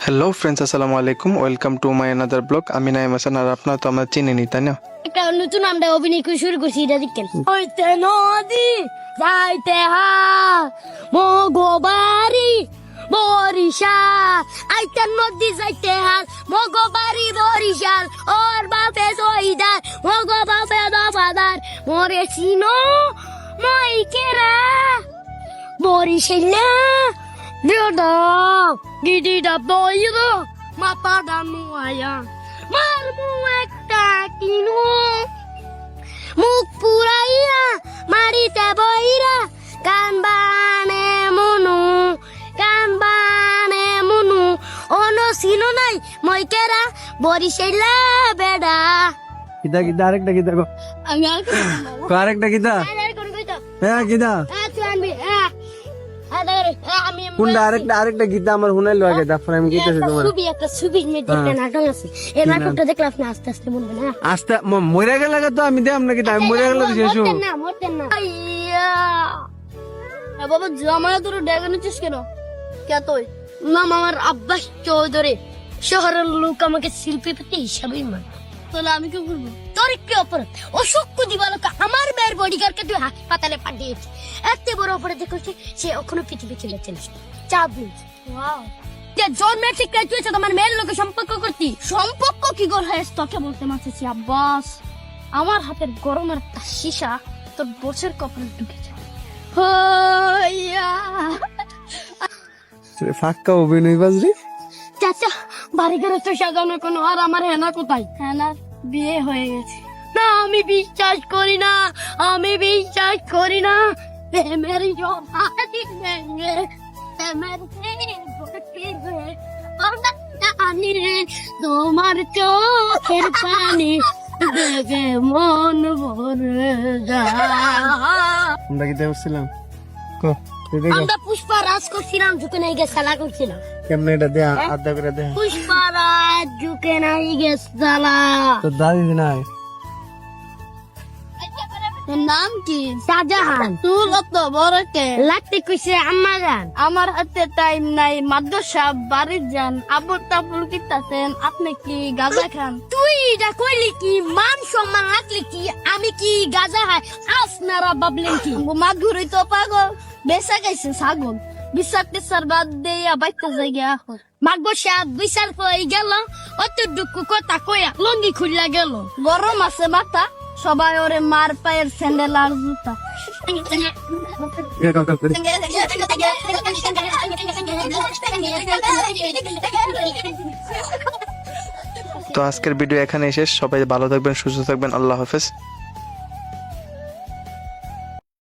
Hello friends, আসসালামু আলাইকুম। Welcome to my another blog. আমি নাইম হাসান, আর আপনারা তো আমার চিনেনি, তাই না? একটা নতুন আমরা অভিনয় করে শুরু করছি, এটা দেখেন। হইতে নদী যাইতে হাল মগবাড়ি বরিশাল, আইতে নদী যাইতে হাল মগবাড়ি বরিশাল, ওর বাপে জয়দার মগ বাপে দফাদার, মরে চিনো মাইকেরা Barishal Dida, dida boydo, mapada muaya, marmu ekta kinu, muk puraya, marite boira, kanbane munu, ono sino nai, moikera, borisela beda. Kita arekta kita ko. Angal ko. Arekta kita. Ada ko ko. Kita. Tuan bi. Ada আমি কোনটা আরেকটা গীতা আমার হুনাইলো আগে, তারপর আমি গীতাছে তোমার একটা ছবি মধ্যে একটা নাটক আছে, এই নাটকটা দেখলে আপনি আস্তে আস্তে বলবেন। হ্যাঁ, আস্তে মরে গেলে তো আমি দেব না গীতা, আমি মরে গেলে তো শেষ মরতেন না আইয়া বাবা, জামাই তোর ডেগানো চিস কেন? কে তুই? নাম আমার আব্বাস চৌধুরী। শহরের লোক আমাকে শিল্পীপতি হিসাবেই মানে। তাহলে আমি কি করবো? তোর কি অপরাধ? অসুখ দিবালক আমার মেয়ের বডিগার্ডকে তুই হাসপাতালে পাঠিয়েছি। এত বড় অপরাধ করছে, সে এখনো পৃথিবী চলেছে না। চাপ নিয়েছে। জন্মের ঠিক তুই তোমার মেয়ের লোকে সম্পর্ক করতি। সম্পর্ক কি করে হয় তোকে বলতে মারতেছি আব্বাস। আমার হাতের গরমের একটা সীসা তোর বসের কপালে ঢুকেছে। ফাঁকা অভিনয় বাজরি। চাচা, বাড়ি ঘরে তো সাজানো কোনো, আর আমার হেনা কোথায়? হেনার বিয়ে হয়ে গেছে। না, আমি বিশ্বাস করি না, আমি বিশ্বাস করি না। প্রেমের জোড়াটি ভেঙে, প্রেমের জানি তোমার চোখের পানি দেখে মন ভরে যায়। আমরা গীতা করছিলাম কো তুই দেখো আমরা পুষ্পারাজ করছিলাম, ঝুঁকে নাই গে খেলা করছিলাম। কেমনে এটা দে আড্ডা করে দে। পুষ্পারাজ ঝুঁকে নাই গে খেলা। তো দাদি নাই নাম কি? শাহজাহান। তুই কত বড় কে? লাগতে কইছে আম্মা জান। আমার হাতে টাইম নাই, মাদ্রাসা বাড়ি যান। আবুল তাবুল কিতাছেন, আপনি কি গাঁজা খান? তুই এটা কইলি কি? মান সম্মান রাখলি কি? আমি কি গাঁজা খাই? আপনারা ভাবলেন কি? মাধুরী তো পাগল, বেসা গেছে ছাগল। বিচার টিচার বাদ দিয়া বাইতে জায়গা এখন মাগবসা বিচার হয়ে গেল। অতটুকু কথা কইয়া লঙ্গি খুললা গেল। গরম আছে মাথা, সবাই ওরে মার পায়ের স্যান্ডেল আর জুতা। তো আজকের ভিডিও এখানেই শেষ। সবাই ভালো থাকবেন, সুস্থ থাকবেন। আল্লাহ হাফেজ।